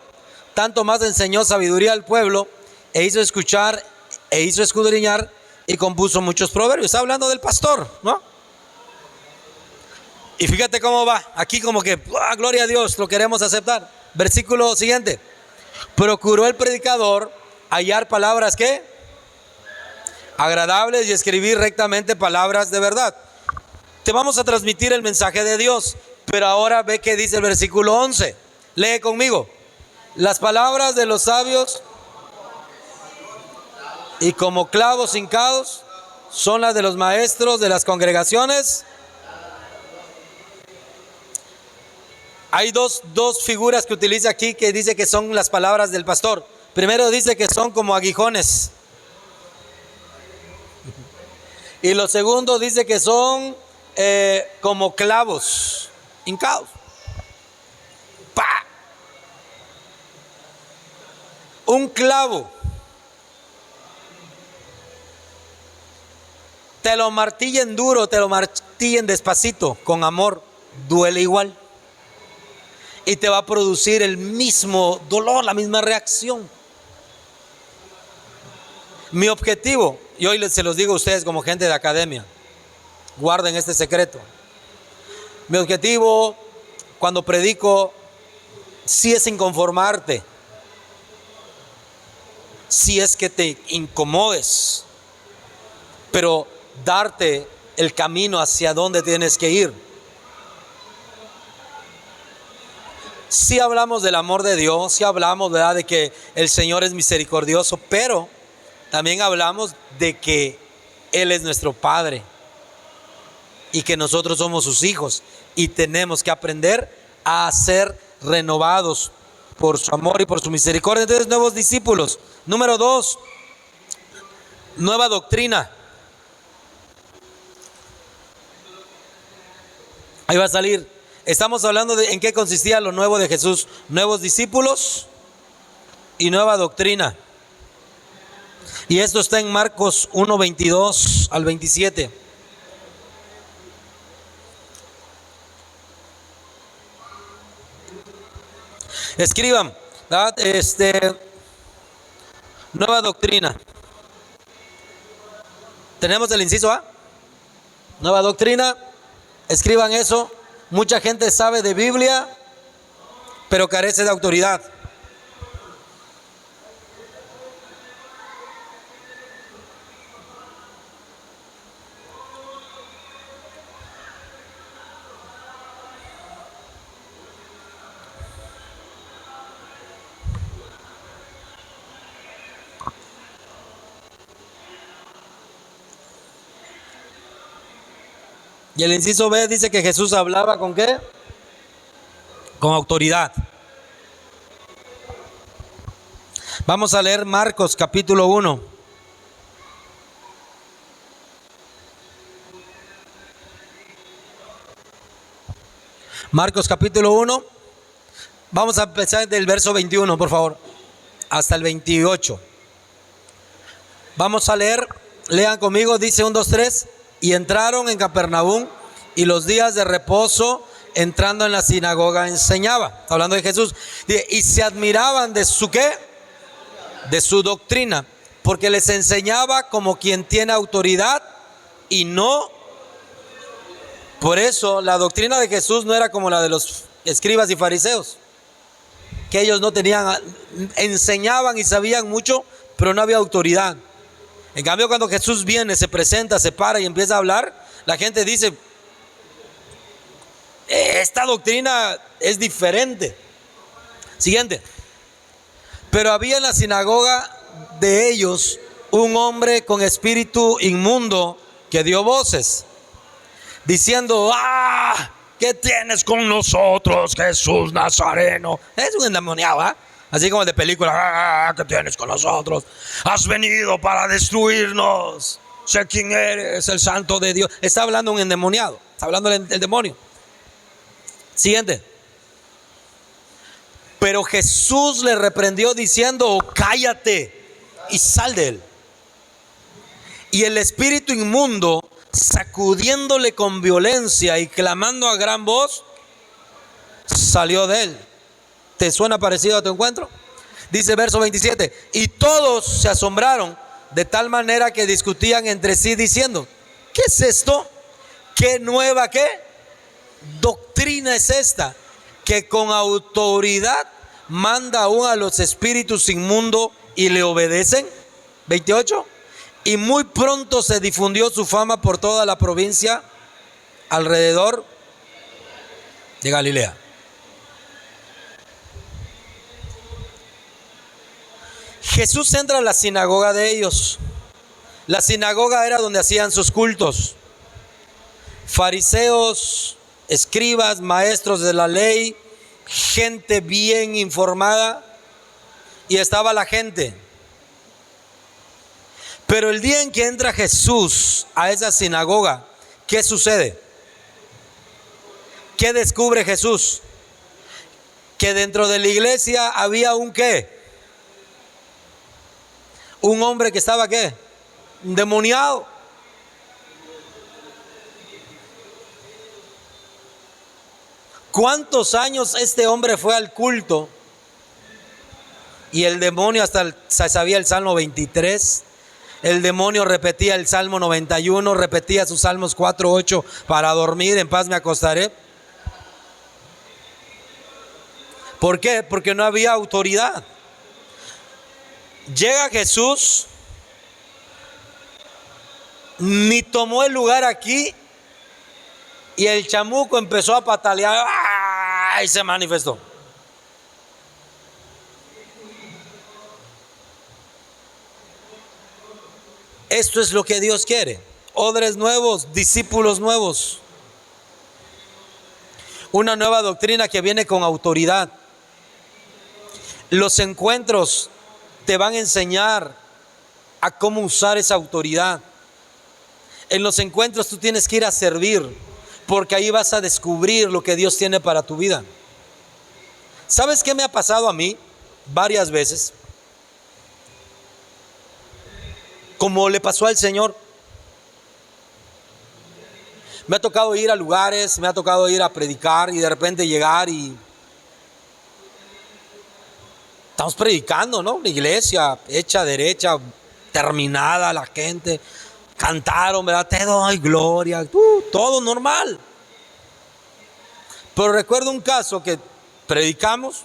tanto más enseñó sabiduría al pueblo, e hizo escuchar, e hizo escudriñar, y compuso muchos proverbios. Está hablando del pastor, ¿no? Y fíjate cómo va. Aquí como que, gloria a Dios, lo queremos aceptar. Versículo siguiente. Procuró el predicador hallar palabras que agradables y escribir rectamente palabras de verdad. Te vamos a transmitir el mensaje de Dios, pero ahora ve que dice el versículo 11. Lee conmigo. Las palabras de los sabios y como clavos hincados son las de los maestros de las congregaciones. Hay dos figuras que utiliza aquí que dice que son las palabras del pastor. Primero dice que son como aguijones. Y lo segundo dice que son como clavos hincados. ¡Pah! Un clavo. Te lo martillen duro, te lo martillen despacito, con amor, duele igual. Y te va a producir el mismo dolor, la misma reacción. Mi objetivo, y hoy se los digo a ustedes como gente de academia, guarden este secreto. Mi objetivo cuando predico, sí es inconformarte, sí es que te incomodes, pero darte el camino hacia donde tienes que ir. Sí hablamos del amor de Dios, sí hablamos, ¿verdad?, de que el Señor es misericordioso, pero también hablamos de que Él es nuestro Padre y que nosotros somos sus hijos y tenemos que aprender a ser renovados por su amor y por su misericordia. Entonces, nuevos discípulos. Número 2, nueva doctrina. Ahí va a salir. Estamos hablando de en qué consistía lo nuevo de Jesús. Nuevos discípulos y nueva doctrina. Y esto está en Marcos 1, 22 al 27. Escriban, ¿verdad? Nueva doctrina. Tenemos el inciso A. Nueva doctrina. Escriban eso. Mucha gente sabe de Biblia, pero carece de autoridad. Y el inciso B dice que Jesús hablaba ¿con qué? Con autoridad. Vamos a leer Marcos capítulo 1. Marcos capítulo 1. Vamos a empezar del verso 21, por favor, hasta el 28. Vamos a leer, lean conmigo, dice 1, 2, 3. Y entraron en Capernaum, y los días de reposo, entrando en la sinagoga, enseñaba. Está hablando de Jesús. Y se admiraban de su ¿qué? De su doctrina, porque les enseñaba como quien tiene autoridad y no. Por eso la doctrina de Jesús no era como la de los escribas y fariseos, que ellos no tenían, enseñaban y sabían mucho, pero no había autoridad. En cambio, cuando Jesús viene, se presenta, se para y empieza a hablar, la gente dice, esta doctrina es diferente. Siguiente. Pero había en la sinagoga de ellos un hombre con espíritu inmundo que dio voces, diciendo, ¿qué tienes con nosotros, Jesús Nazareno? Es un endemoniado, ¿eh? Así como el de película, ¿qué tienes con nosotros? Has venido para destruirnos. Sé quién eres, el santo de Dios. Está hablando un endemoniado, está hablando el demonio. Siguiente. Pero Jesús le reprendió diciendo, cállate y sal de él. Y el espíritu inmundo, sacudiéndole con violencia y clamando a gran voz, salió de él. ¿Te suena parecido a tu encuentro? Dice verso 27. Y todos se asombraron de tal manera que discutían entre sí diciendo, ¿qué es esto? ¿Qué nueva qué? Doctrina es esta, que con autoridad manda aún a los espíritus inmundos y le obedecen. 28. Y muy pronto se difundió su fama por toda la provincia alrededor de Galilea. Jesús entra a la sinagoga de ellos. La sinagoga era donde hacían sus cultos. Fariseos, escribas, maestros de la ley, gente bien informada, y estaba la gente. Pero el día en que entra Jesús a esa sinagoga, ¿qué sucede? ¿Qué descubre Jesús? Que dentro de la iglesia había un ¿qué? Un hombre que estaba ¿qué? Endemoniado. ¿Cuántos años este hombre fue al culto? Y el demonio hasta se sabía el Salmo 23. El demonio repetía el Salmo 91, repetía sus Salmos 4, 8, para dormir, en paz me acostaré. ¿Por qué? Porque no había autoridad. Llega Jesús, ni tomó el lugar aquí, y el chamuco empezó a patalear y se manifestó. Esto es lo que Dios quiere: odres nuevos, discípulos nuevos, una nueva doctrina que viene con autoridad. Los encuentros te van a enseñar a cómo usar esa autoridad. En los encuentros tú tienes que ir a servir, porque ahí vas a descubrir lo que Dios tiene para tu vida. ¿Sabes qué me ha pasado a mí varias veces? Como le pasó al Señor. Me ha tocado ir a lugares, me ha tocado ir a predicar y de repente llegar y estamos predicando, ¿no? La iglesia hecha derecha, terminada, la gente cantaron, ¿verdad? Te doy gloria, todo normal. Pero recuerdo un caso que predicamos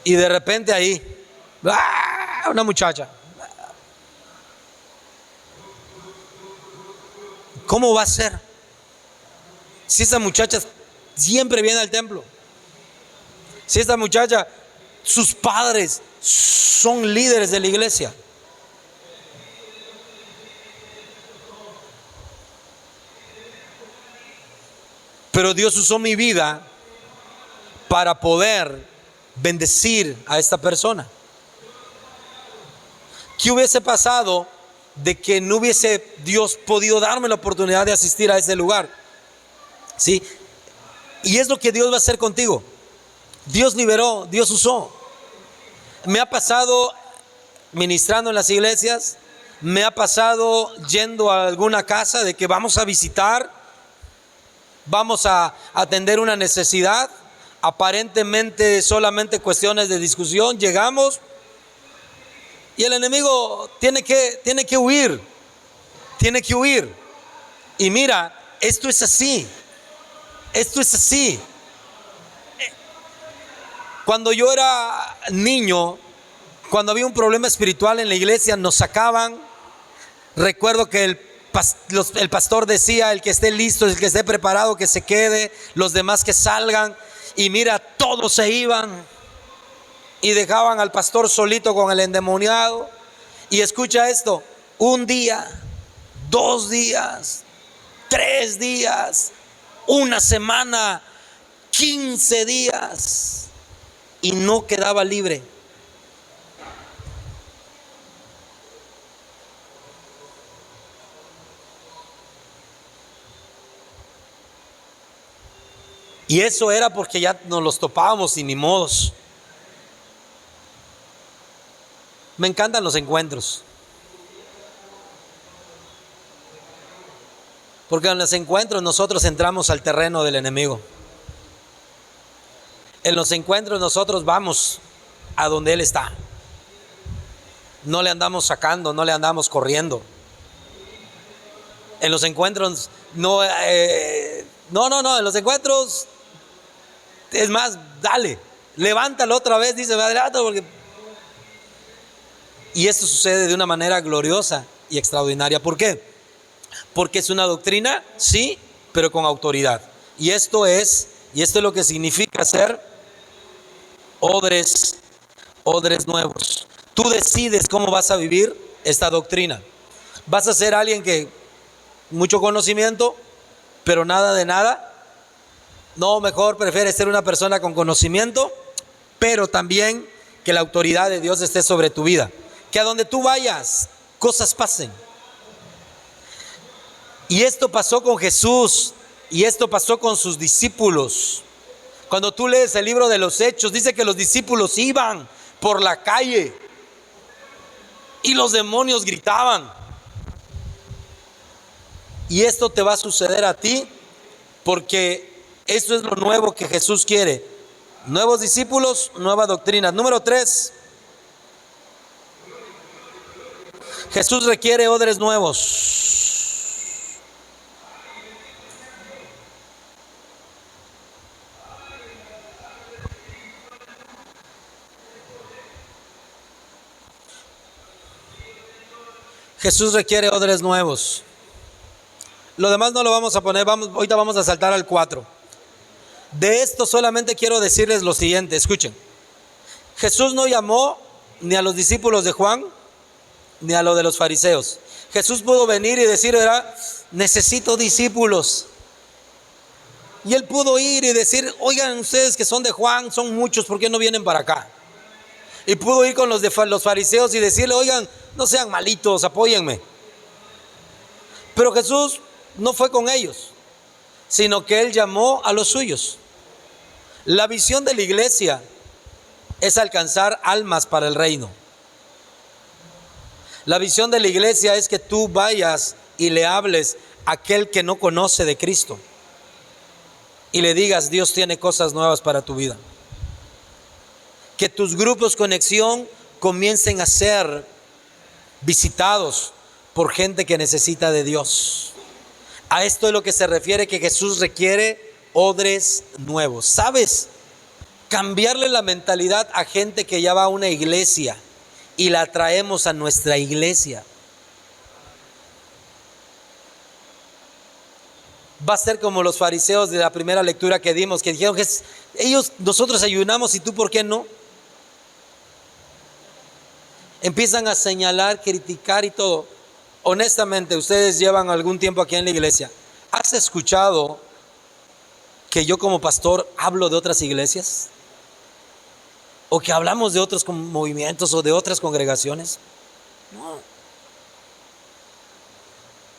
y de repente ahí una muchacha. ¿Cómo va a ser? Si esa muchacha siempre viene al templo. Si esta muchacha, sus padres son líderes de la iglesia. Pero Dios usó mi vida para poder bendecir a esta persona. ¿Qué hubiese pasado de que no hubiese Dios podido darme la oportunidad de asistir a ese lugar? ¿Sí? Y es lo que Dios va a hacer contigo. Dios liberó, Dios usó. Me ha pasado ministrando en las iglesias, me ha pasado yendo a alguna casa de que vamos a visitar, vamos a atender una necesidad, aparentemente solamente cuestiones de discusión, llegamos y el enemigo tiene que huir, tiene que huir. Y mira, esto es así. Cuando yo era niño, cuando había un problema espiritual en la iglesia, nos sacaban. Recuerdo que el pastor decía: el que esté listo, el que esté preparado, que se quede, los demás que salgan. Y mira, todos se iban y dejaban al pastor solito con el endemoniado. Y escucha esto: un día, 2 días, 3 días, una semana, 15 días, y no quedaba libre. Y eso era porque ya nos los topábamos y ni modos. Me encantan los encuentros, porque en los encuentros nosotros entramos al terreno del enemigo. En los encuentros nosotros vamos a donde Él está. No le andamos sacando, no le andamos corriendo. En los encuentros en los encuentros Es más, dale, levántalo otra vez, dice, me adelanto porque... Y esto sucede de una manera gloriosa y extraordinaria. ¿Por qué? Porque es una doctrina, sí, pero con autoridad. Y esto es lo que significa ser odres nuevos. Tú decides cómo vas a vivir esta doctrina. ¿Vas a ser alguien que mucho conocimiento, pero nada de nada? No, mejor prefieres ser una persona con conocimiento, pero también que la autoridad de Dios esté sobre tu vida. Que a donde tú vayas, cosas pasen. Y esto pasó con Jesús, y esto pasó con sus discípulos. Cuando tú lees el libro de los Hechos, dice que los discípulos iban por la calle y los demonios gritaban. Y esto te va a suceder a ti, porque esto es lo nuevo que Jesús quiere. Nuevos discípulos, nueva doctrina. Número 3. Jesús requiere odres nuevos. Jesús requiere odres nuevos. Lo demás no lo vamos a poner, ahorita vamos a saltar al 4. De esto solamente quiero decirles lo siguiente, escuchen. Jesús no llamó ni a los discípulos de Juan, ni a los de los fariseos. Jesús pudo venir y decir, ¿verdad? Necesito discípulos. Y él pudo ir y decir, oigan, ustedes que son de Juan, son muchos, ¿por qué no vienen para acá? Y pudo ir con los fariseos y decirle, oigan, no sean malitos, apóyenme. Pero Jesús no fue con ellos, sino que él llamó a los suyos. La visión de la iglesia es alcanzar almas para el reino. La visión de la iglesia es que tú vayas y le hables a aquel que no conoce de Cristo y le digas, Dios tiene cosas nuevas para tu vida. Que tus grupos conexión comiencen a ser visitados por gente que necesita de Dios. A esto es lo que se refiere que Jesús requiere odres nuevos. ¿Sabes? Cambiarle la mentalidad a gente que ya va a una iglesia y la traemos a nuestra iglesia. Va a ser como los fariseos de la primera lectura que dimos, que dijeron que nosotros ayunamos y tú ¿por qué no? Empiezan a señalar, criticar y todo. Honestamente, ustedes llevan algún tiempo aquí en la iglesia. ¿Has escuchado que yo como pastor hablo de otras iglesias? ¿O que hablamos de otros movimientos o de otras congregaciones? No.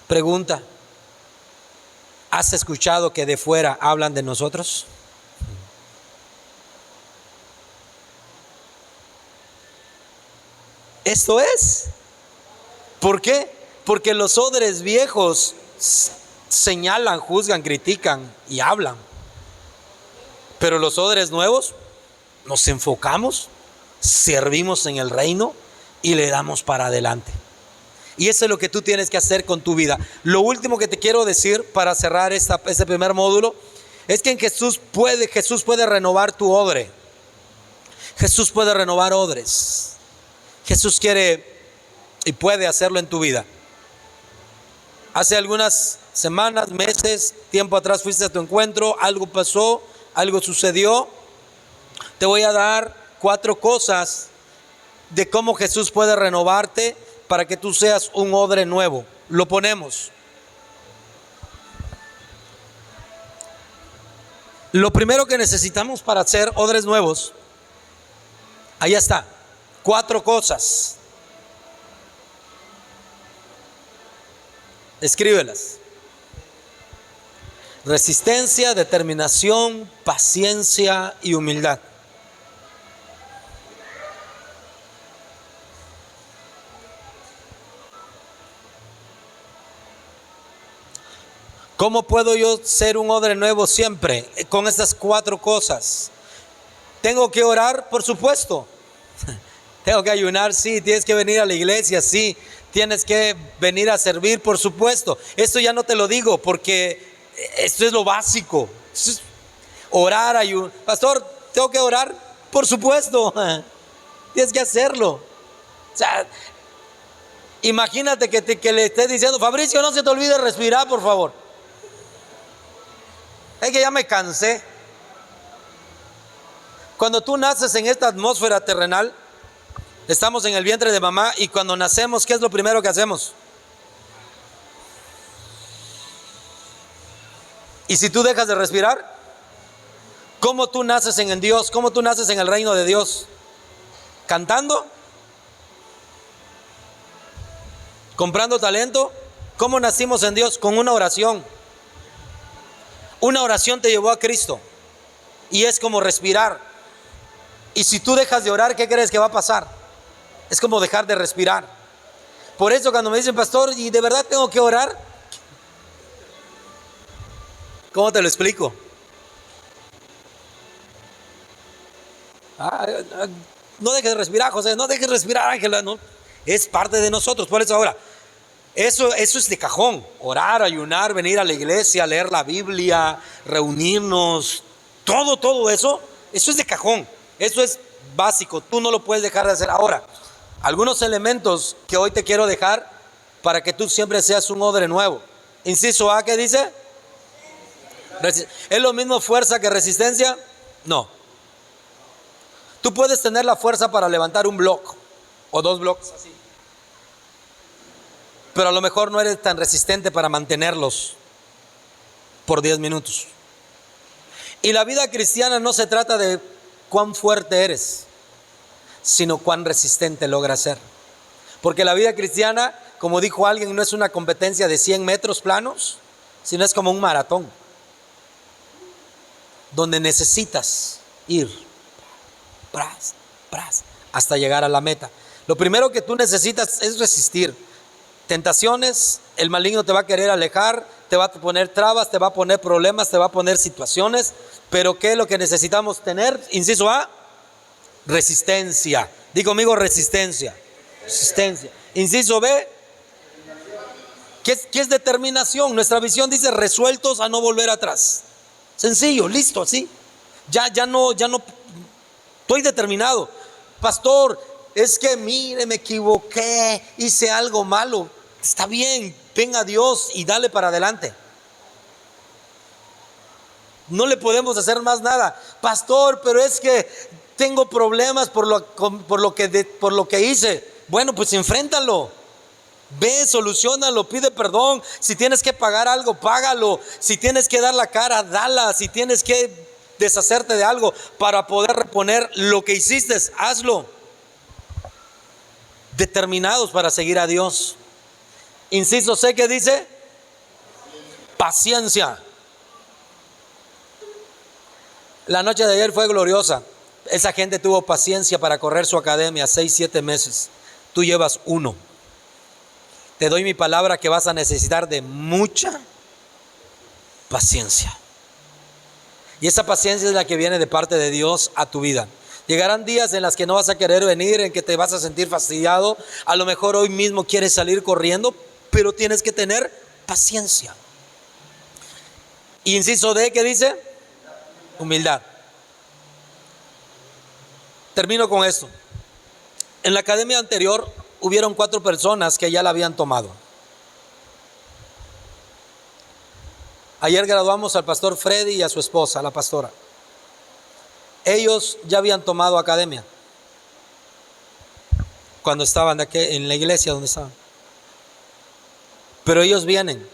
Pregunta, ¿has escuchado que de fuera hablan de nosotros? Esto es. ¿Por qué? Porque los odres viejos señalan, juzgan, critican y hablan. Pero los odres nuevos nos enfocamos, servimos en el reino y le damos para adelante. Y eso es lo que tú tienes que hacer con tu vida. Lo último que te quiero decir para cerrar este primer módulo es que en Jesús puede renovar tu odre. Jesús puede renovar odres. Jesús quiere y puede hacerlo en tu vida. Hace algunas semanas, meses, tiempo atrás fuiste a tu encuentro, algo pasó, algo sucedió. Te voy a dar 4 cosas de cómo Jesús puede renovarte para que tú seas un odre nuevo. Lo ponemos. Lo primero que necesitamos para ser odres nuevos, ahí está, 4 cosas. Escríbelas. Resistencia, determinación, paciencia y humildad. ¿Cómo puedo yo ser un odre nuevo siempre? Con estas 4 cosas. ¿Tengo que orar? Por supuesto. ¿Tengo que ayunar? Sí. ¿Tienes que venir a la iglesia? Sí. ¿Tienes que venir a servir? Por supuesto. Esto ya no te lo digo porque esto es lo básico. Orar, ayunar. Pastor, ¿tengo que orar? Por supuesto, tienes que hacerlo. O sea, imagínate que le estés diciendo: Fabricio, no se te olvide respirar, por favor. Es que ya me cansé. Cuando tú naces en esta atmósfera terrenal, estamos en el vientre de mamá, y cuando nacemos, ¿qué es lo primero que hacemos? Y si tú dejas de respirar, ¿cómo tú naces en Dios? ¿Cómo tú naces en el reino de Dios? ¿Cantando? ¿Comprando talento? ¿Cómo nacimos en Dios? Con una oración. Una oración te llevó a Cristo, y es como respirar. Y si tú dejas de orar, ¿qué crees que va a pasar? Es como dejar de respirar. Por eso cuando me dicen: pastor, ¿y de verdad tengo que orar? ¿Cómo te lo explico? No dejes de respirar, José, no dejes de respirar, Ángela, no. Es parte de nosotros. Por eso ahora, eso es de cajón. Orar, ayunar, venir a la iglesia, leer la Biblia, reunirnos, todo eso es de cajón. Eso es básico, tú no lo puedes dejar de hacer. Ahora, algunos elementos que hoy te quiero dejar para que tú siempre seas un odre nuevo. Inciso A, ¿qué dice? ¿Es lo mismo fuerza que resistencia? No. Tú puedes tener la fuerza para levantar un bloque o 2 bloques así, pero a lo mejor no eres tan resistente para mantenerlos por 10 minutos. Y la vida cristiana no se trata de cuán fuerte eres, sino cuán resistente logras ser. Porque la vida cristiana, como dijo alguien, no es una competencia de 100 metros planos, sino es como un maratón, donde necesitas ir hasta llegar a la meta. Lo primero que tú necesitas es resistir tentaciones. El maligno te va a querer alejar, te va a poner trabas, te va a poner problemas, te va a poner situaciones. Pero ¿qué es lo que necesitamos tener? Inciso A, resistencia. Di conmigo: resistencia. Inciso B, ¿qué es determinación? Nuestra visión dice: resueltos a no volver atrás. Sencillo, listo, así. Ya no, estoy determinado. Pastor, es que mire, me equivoqué, hice algo malo. Está bien, ven a Dios y dale para adelante. No le podemos hacer más nada. Pastor, pero es que tengo problemas por lo que hice. Bueno, pues enfréntalo. Ve, solucionalo, pide perdón. Si tienes que pagar algo, págalo. Si tienes que dar la cara, dala. Si tienes que deshacerte de algo para poder reponer lo que hiciste, hazlo. Determinados para seguir a Dios. Inciso C, ¿qué dice? Paciencia. La noche de ayer fue gloriosa. Esa gente tuvo paciencia para correr su academia 6-7 meses. Tú llevas 1. Te doy mi palabra que vas a necesitar de mucha paciencia. Y esa paciencia es la que viene de parte de Dios a tu vida. Llegarán días en las que no vas a querer venir, en que te vas a sentir fastidiado. A lo mejor hoy mismo quieres salir corriendo, pero tienes que tener paciencia. Y inciso D, ¿qué dice? Humildad. Termino con esto. En la academia anterior hubieron 4 personas que ya la habían tomado. Ayer graduamos al pastor Freddy y a su esposa, la pastora. Ellos ya habían tomado academia cuando estaban aquí en la iglesia donde estaban. Pero ellos vienen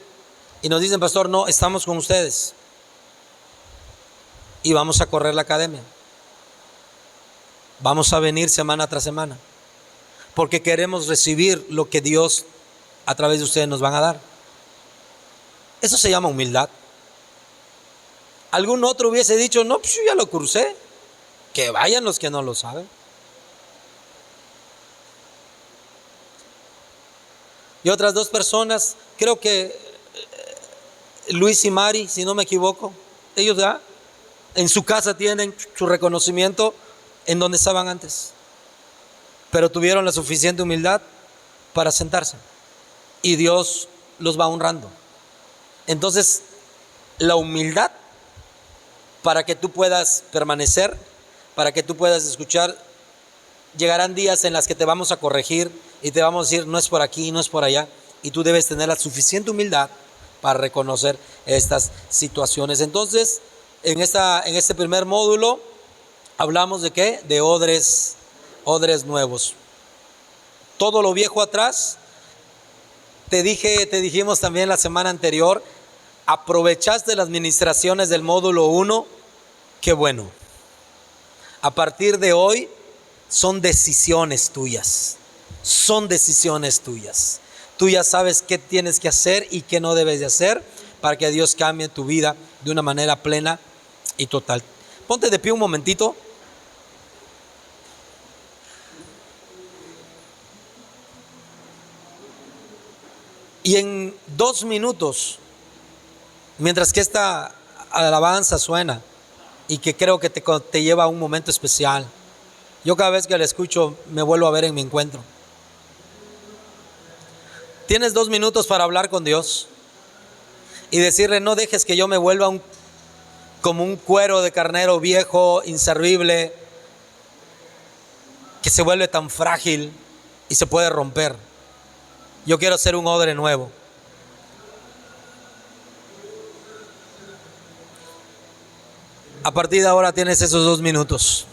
y nos dicen: pastor, no, estamos con ustedes y vamos a correr la academia. Vamos a venir semana tras semana porque queremos recibir lo que Dios a través de ustedes nos van a dar. Eso se llama humildad. Algún otro hubiese dicho: no, pues yo ya lo crucé. Que vayan los que no lo saben. Y otras 2 personas, creo que Luis y Mari, si no me equivoco, ellos ya en su casa tienen su reconocimiento en donde estaban antes, pero tuvieron la suficiente humildad para sentarse y Dios los va honrando. Entonces, la humildad para que tú puedas permanecer, para que tú puedas escuchar. Llegarán días en las que te vamos a corregir y te vamos a decir, no es por aquí, no es por allá. Y tú debes tener la suficiente humildad para reconocer estas situaciones. Entonces, en este primer módulo, hablamos de ¿qué? De odres nuevos. Todo lo viejo atrás. Te dijimos también la semana anterior, aprovechaste las ministraciones del módulo 1, qué bueno. A partir de hoy son decisiones tuyas. Son decisiones tuyas. Tú ya sabes qué tienes que hacer y qué no debes de hacer para que Dios cambie tu vida de una manera plena y total. Ponte de pie un momentito. Y en 2 minutos, mientras que esta alabanza suena y que creo que te lleva a un momento especial, yo cada vez que la escucho me vuelvo a ver en mi encuentro. Tienes 2 minutos para hablar con Dios y decirle, no dejes que yo me vuelva como un cuero de carnero viejo, inservible, que se vuelve tan frágil y se puede romper. Yo quiero ser un odre nuevo. A partir de ahora tienes esos 2 minutos.